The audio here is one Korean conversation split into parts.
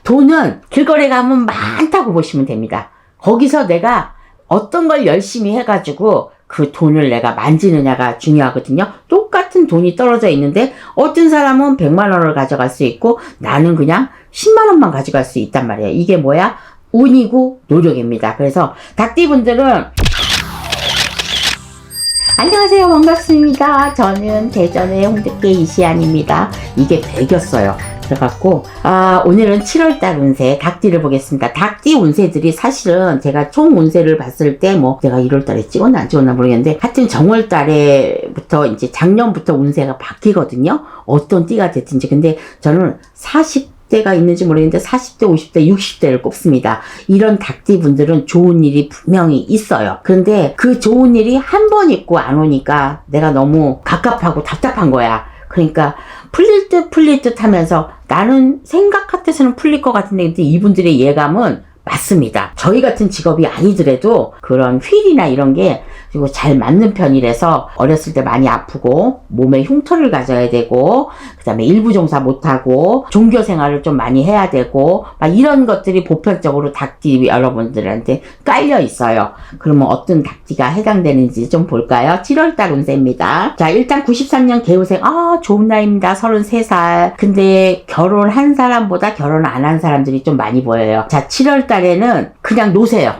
돈은 길거리에 가면 많다고 보시면 됩니다. 거기서 내가 어떤 걸 열심히 해가지고 그 돈을 내가 만지느냐가 중요하거든요. 똑같은 돈이 떨어져 있는데 어떤 사람은 100만 원을 가져갈 수 있고 나는 그냥 10만 원만 가져갈 수 있단 말이에요. 이게 뭐야? 운이고 노력입니다. 그래서 닭띠분들은 안녕하세요. 반갑습니다. 저는 대전의 홍두깨 이시안입니다. 이게 100이었어요. 그래갖고 오늘은 7월달 운세 닭띠를 보겠습니다. 닭띠 운세들이 사실은 제가 총 운세를 봤을 때 뭐 내가 1월달에 찍었나 안 찍었나 모르겠는데 하여튼 정월달에부터 이제 작년부터 운세가 바뀌거든요. 어떤 띠가 됐든지. 근데 저는 40대가 있는지 모르겠는데 40대, 50대, 60대를 꼽습니다. 이런 닭띠 분들은 좋은 일이 분명히 있어요. 그런데 그 좋은 일이 한 번 있고 안 오니까 내가 너무 갑갑하고 답답한 거야. 그러니까 풀릴 듯 하면서 나는 생각 같아서는 풀릴 것 같은데 근데 이분들의 예감은 맞습니다. 저희 같은 직업이 아니더라도 그런 휠이나 이런 게 그리고 잘 맞는 편이라서 어렸을 때 많이 아프고 몸에 흉터를 가져야 되고 그 다음에 일부 종사 못하고 종교 생활을 좀 많이 해야 되고 막 이런 것들이 보편적으로 닭띠 여러분들한테 깔려 있어요. 그러면 어떤 닭띠가 해당되는지 좀 볼까요? 7월달 운세입니다. 자, 일단 93년 개우생 좋은 나이입니다. 33살. 근데 결혼한 사람보다 결혼 안 한 사람들이 좀 많이 보여요. 자, 7월달에는 그냥 노세요.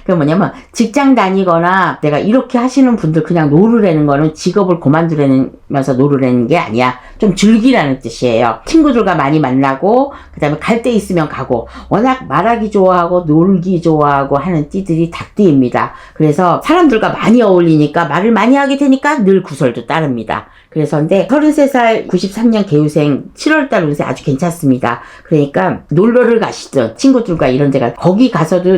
그 뭐냐면 직장 다니거나 내가 이렇게 하시는 분들 그냥 노르라는 거는 직업을 그만두면서 노르라는 게 아니야. 좀 즐기라는 뜻이에요. 친구들과 많이 만나고 그 다음에 갈 데 있으면 가고 워낙 말하기 좋아하고 놀기 좋아하고 하는 띠들이 닭띠입니다. 그래서 사람들과 많이 어울리니까 말을 많이 하게 되니까 늘 구설도 따릅니다. 그래서 근데 33살 93년 개우생 7월달 운세 아주 괜찮습니다. 그러니까 놀러를 가시든 친구들과 이런 데가 거기 가서도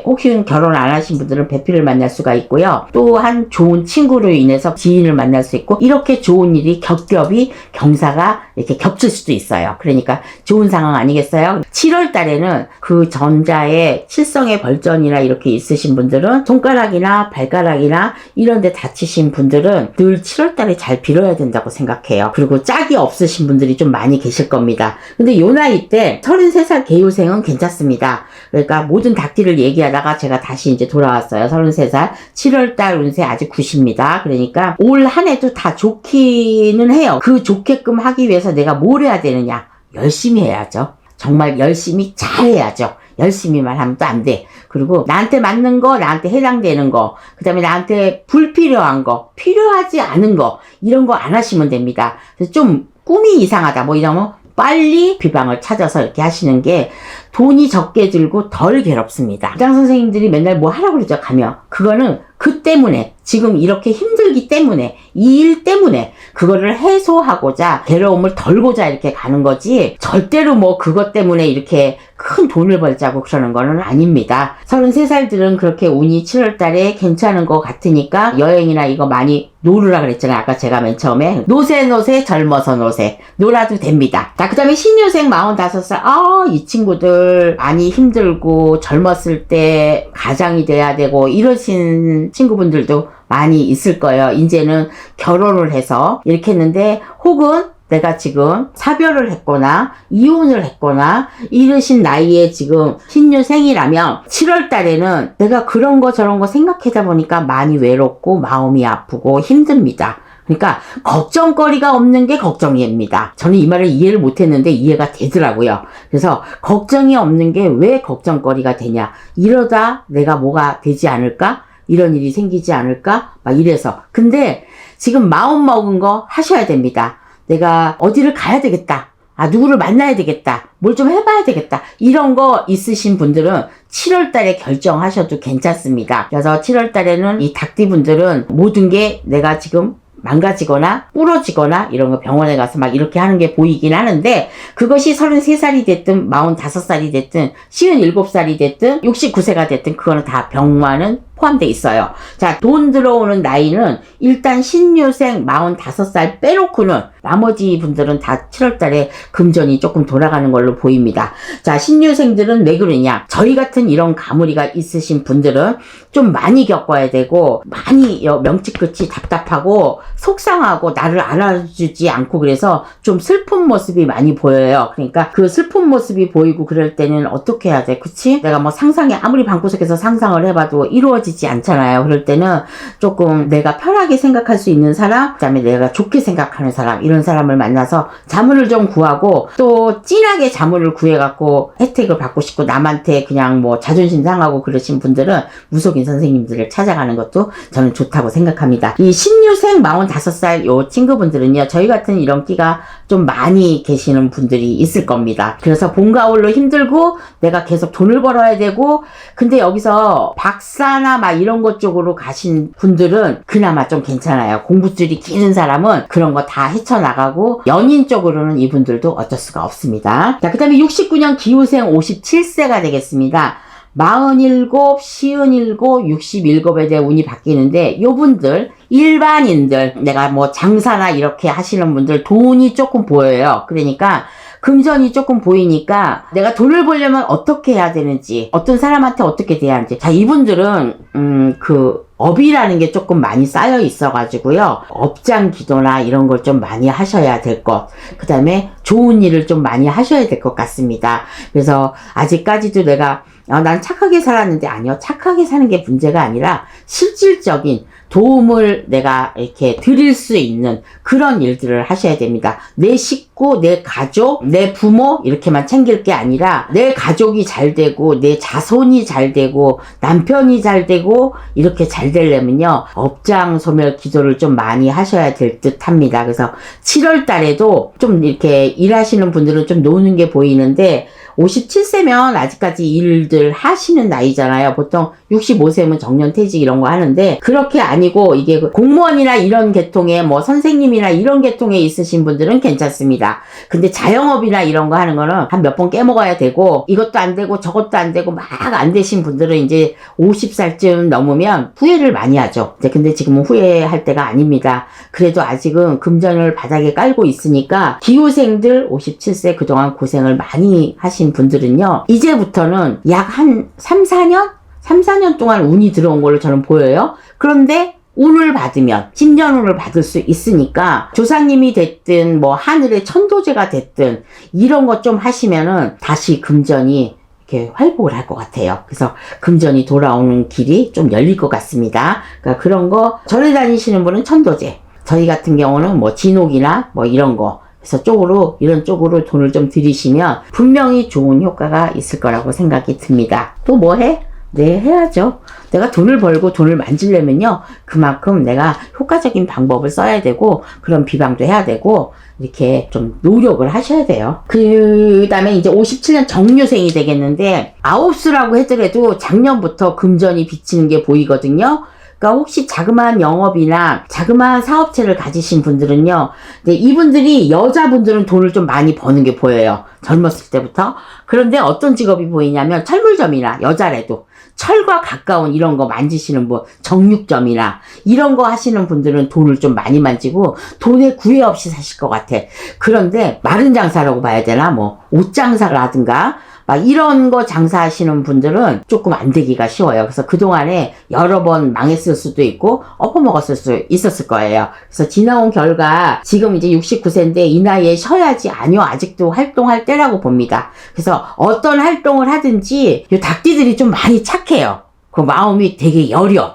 혹시 결혼 안 하신 분들은 배필을 만날 수가 있고요. 또한 좋은 친구로 인해서 지인을 만날 수 있고 이렇게 좋은 일이 겹겹이 경사가 이렇게 겹칠 수도 있어요. 그러니까 좋은 상황 아니겠어요? 7월달에는 그 전자에 칠성의 벌전이나 이렇게 있으신 분들은 손가락이나 발가락이나 이런 데 다치신 분들은 늘 7월달에 잘 빌어야 된다고 생각해요. 그리고 짝이 없으신 분들이 좀 많이 계실 겁니다. 근데 요 나이 때 33살 개요생은 괜찮습니다. 그러니까 모든 닭띠를 얘기하다가 제가 다시 이제 돌아왔어요. 33살 7월달 운세 아직 9입니다. 그러니까 올 한 해도 다 좋기는 해요. 그 좋게끔 하기 위해서 내가 뭘 해야 되느냐? 열심히 해야죠. 정말 열심히 잘 해야죠. 열심히만 하면 또 안 돼. 그리고 나한테 맞는 거, 나한테 해당되는 거, 그 다음에 나한테 불필요한 거, 필요하지 않은 거 이런 거 안 하시면 됩니다. 그래서 좀 꿈이 이상하다 뭐 이러면 빨리 비방을 찾아서 이렇게 하시는 게 돈이 적게 들고 덜 괴롭습니다. 부장 선생님들이 맨날 뭐 하라고 그러죠 가면 그거는 그 때문에 지금 이렇게 힘들기 때문에 이 일 때문에 그거를 해소하고자 괴로움을 덜고자 이렇게 가는 거지 절대로 뭐 그것 때문에 이렇게 큰 돈을 벌자고 그러는 거는 아닙니다. 33살들은 그렇게 운이 7월달에 괜찮은 것 같으니까 여행이나 이거 많이 노르라 그랬잖아요. 아까 제가 맨 처음에 노세 젊어서 노세 놀아도 됩니다. 자, 그 다음에 신유생 45살 이 친구들 많이 힘들고 젊었을 때 가장이 돼야 되고 이러신 친구분들도 많이 있을 거예요. 이제는 결혼을 해서 이렇게 했는데 혹은 내가 지금 사별을 했거나 이혼을 했거나 이러신 나이에 지금 신유생이라면 7월 달에는 내가 그런 거 저런 거 생각하다 보니까 많이 외롭고 마음이 아프고 힘듭니다. 그러니까 걱정거리가 없는 게 걱정입니다. 저는 이 말을 이해를 못했는데 이해가 되더라고요. 그래서 걱정이 없는 게 왜 걱정거리가 되냐. 이러다 내가 뭐가 되지 않을까? 이런 일이 생기지 않을까? 막 이래서. 근데 지금 마음 먹은 거 하셔야 됩니다. 내가 어디를 가야 되겠다. 누구를 만나야 되겠다. 뭘 좀 해봐야 되겠다. 이런 거 있으신 분들은 7월 달에 결정하셔도 괜찮습니다. 그래서 7월 달에는 이 닭띠 분들은 모든 게 내가 지금 망가지거나 부러지거나 이런 거 병원에 가서 막 이렇게 하는 게 보이긴 하는데 그것이 33살이 됐든 45살이 됐든 57살이 됐든 69세가 됐든 그거는 다 병만은 포함되어 있어요. 자, 돈 들어오는 나이는 일단 신유생 45살 빼놓고는 나머지 분들은 다 7월달에 금전이 조금 돌아가는 걸로 보입니다. 자, 신유생들은 왜 그러냐? 저희 같은 이런 가물이가 있으신 분들은 좀 많이 겪어야 되고, 많이 명치 끝이 답답하고 속상하고 나를 알아주지 않고, 그래서 좀 슬픈 모습이 많이 보여요. 그러니까 그 슬픈 모습이 보이고 그럴 때는 어떻게 해야 돼? 그치? 내가 뭐 상상에 아무리 방구석에서 상상을 해봐도 이루어지지 않잖아요. 그럴 때는 조금 내가 편하게 생각할 수 있는 사람, 그 다음에 내가 좋게 생각하는 사람, 이런 사람을 만나서 자문을 좀 구하고, 또 진하게 자문을 구해갖고 혜택을 받고 싶고 남한테 그냥 뭐 자존심 상하고 그러신 분들은 무속인 선생님들을 찾아가는 것도 저는 좋다고 생각합니다. 이 신유생 45살 요 친구분들은요, 저희 같은 이런 끼가 좀 많이 계시는 분들이 있을 겁니다. 그래서 봄가을로 힘들고 내가 계속 돈을 벌어야 되고, 근데 여기서 박사나 막 이런 것 쪽으로 가신 분들은 그나마 좀 괜찮아요. 공부줄이 긴 사람은 그런 거 다 헤쳐나가고, 연인 쪽으로는 이분들도 어쩔 수가 없습니다. 자, 그 다음에 69년 기후생 57세가 되겠습니다. 47, 57, 67에 대해 운이 바뀌는데, 요분들 일반인들, 내가 뭐 장사나 이렇게 하시는 분들 돈이 조금 보여요. 그러니까 금전이 조금 보이니까 내가 돈을 벌려면 어떻게 해야 되는지, 어떤 사람한테 어떻게 대해야 하는지. 자, 이분들은 그 업이라는 게 조금 많이 쌓여 있어가지고요, 업장 기도나 이런 걸 좀 많이 하셔야 될 것, 그 다음에 좋은 일을 좀 많이 하셔야 될 것 같습니다. 그래서 아직까지도 내가 난 착하게 살았는데, 아니요, 착하게 사는 게 문제가 아니라 실질적인 도움을 내가 이렇게 드릴 수 있는 그런 일들을 하셔야 됩니다. 내 식구, 내 가족, 내 부모 이렇게만 챙길 게 아니라 내 가족이 잘 되고 내 자손이 잘 되고 남편이 잘 되고 이렇게 잘 되려면요, 업장 소멸 기도를 좀 많이 하셔야 될 듯 합니다. 그래서 7월 달에도 좀 이렇게 일하시는 분들은 좀 노는 게 보이는데, 57세면 아직까지 일들 하시는 나이잖아요. 보통 65세면 정년퇴직 이런 거 하는데, 그렇게 아니고 이게 공무원이나 이런 계통에 뭐 선생님이나 이런 계통에 있으신 분들은 괜찮습니다. 근데 자영업이나 이런 거 하는 거는 한 몇 번 깨먹어야 되고, 이것도 안 되고 저것도 안 되고 막 안 되신 분들은 이제 50살쯤 넘으면 후회를 많이 하죠. 근데 지금은 후회할 때가 아닙니다. 그래도 아직은 금전을 바닥에 깔고 있으니까, 기후생들 57세 그동안 고생을 많이 하신 분들은요, 이제부터는 약 한 3, 4년 동안 운이 들어온 걸로 저는 보여요. 그런데 운을 받으면 10년 운을 받을 수 있으니까, 조상님이 됐든 뭐 하늘의 천도제가 됐든 이런 것 좀 하시면은 다시 금전이 이렇게 활복을 할 것 같아요. 그래서 금전이 돌아오는 길이 좀 열릴 것 같습니다. 그러니까 그런 거 절에 다니시는 분은 천도제, 저희 같은 경우는 뭐 진옥이나 뭐 이런 거, 그래서 이런 쪽으로 돈을 좀 들이시면 분명히 좋은 효과가 있을 거라고 생각이 듭니다. 또 뭐 해? 네, 해야죠. 내가 돈을 벌고 돈을 만지려면요, 그만큼 내가 효과적인 방법을 써야 되고, 그런 비방도 해야 되고, 이렇게 좀 노력을 하셔야 돼요. 그 다음에 이제 57년 정유생이 되겠는데, 아홉수라고 하더라도 작년부터 금전이 비치는 게 보이거든요. 그러니까 혹시 자그마한 영업이나 자그마한 사업체를 가지신 분들은요, 근데 이분들이, 여자분들은 돈을 좀 많이 버는 게 보여요. 젊었을 때부터. 그런데 어떤 직업이 보이냐면, 철물점이나, 여자래도 철과 가까운 이런 거 만지시는 분, 정육점이나 이런 거 하시는 분들은 돈을 좀 많이 만지고 돈에 구애 없이 사실 것 같아. 그런데 마른 장사라고 봐야 되나? 뭐 옷장사라든가 막 이런 거 장사하시는 분들은 조금 안 되기가 쉬워요. 그래서 그동안에 여러 번 망했을 수도 있고 엎어먹었을 수 있었을 거예요. 그래서 지나온 결과 지금 이제 69세인데 이 나이에 쉬어야지, 아니요, 아직도 활동할 때라고 봅니다. 그래서 어떤 활동을 하든지 이 닭띠들이 좀 많이 착해요. 그 마음이 되게 여려.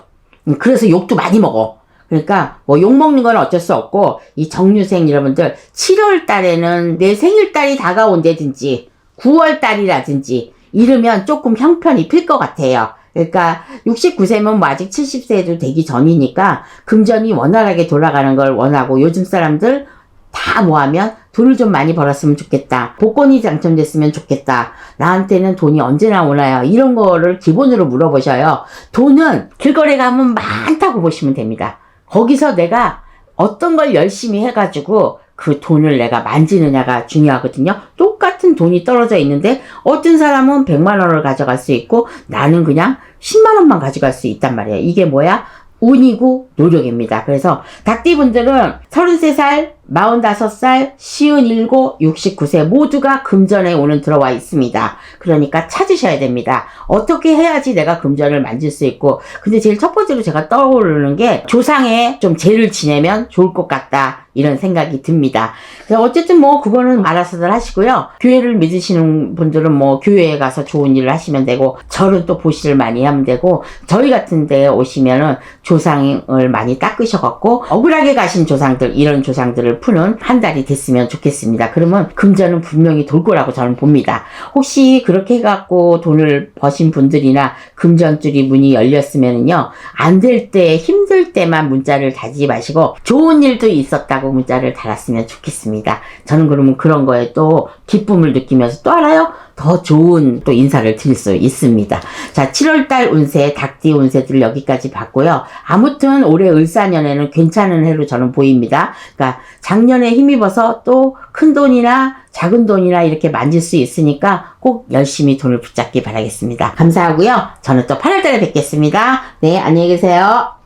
그래서 욕도 많이 먹어. 그러니까 뭐 욕먹는 건 어쩔 수 없고, 이 정유생 여러분들 7월 달에는 내 생일달이 다가온다든지 9월 달이라든지 이러면 조금 형편이 필 것 같아요. 그러니까 69세면 뭐 아직 70세도 되기 전이니까 금전이 원활하게 돌아가는 걸 원하고, 요즘 사람들 다 모하면 돈을 좀 많이 벌었으면 좋겠다, 복권이 당첨됐으면 좋겠다, 나한테는 돈이 언제나 오나요, 이런 거를 기본으로 물어보셔요. 돈은 길거리 가면 많다고 보시면 됩니다. 거기서 내가 어떤 걸 열심히 해가지고 그 돈을 내가 만지느냐가 중요하거든요. 똑같은 돈이 떨어져 있는데 어떤 사람은 100만 원을 가져갈 수 있고 나는 그냥 10만 원만 가져갈 수 있단 말이에요. 이게 뭐야? 운이고 노력입니다. 그래서 닭띠분들은 33살, 45살, 57, 69세 모두가 금전의 운은 들어와 있습니다. 그러니까 찾으셔야 됩니다. 어떻게 해야지 내가 금전을 만질 수 있고, 근데 제일 첫 번째로 제가 떠오르는 게 조상에 좀 제를 지내면 좋을 것 같다, 이런 생각이 듭니다. 그래서 어쨌든 뭐 그거는 알아서들 하시고요. 교회를 믿으시는 분들은 뭐 교회에 가서 좋은 일을 하시면 되고, 절은 또 보시를 많이 하면 되고, 저희 같은 데 오시면은 조상을 많이 닦으셔갖고 억울하게 가신 조상들, 이런 조상들을 푸는 한 달이 됐으면 좋겠습니다. 그러면 금전은 분명히 돌 거라고 저는 봅니다. 혹시 그렇게 해갖고 돈을 버신 분들이나 금전줄이 문이 열렸으면은요, 안 될 때, 힘들 때만 문자를 달지 마시고 좋은 일도 있었다고 문자를 달았으면 좋겠습니다. 저는 그러면 그런 거에 또 기쁨을 느끼면서 또 알아요? 더 좋은 또 인사를 드릴 수 있습니다. 자, 7월달 운세, 닭띠 운세들 여기까지 봤고요. 아무튼 올해 을사년에는 괜찮은 해로 저는 보입니다. 그러니까 작년에 힘입어서 또 큰 돈이나 작은 돈이나 이렇게 만질 수 있으니까 꼭 열심히 돈을 붙잡기 바라겠습니다. 감사하고요. 저는 또 8월달에 뵙겠습니다. 네, 안녕히 계세요.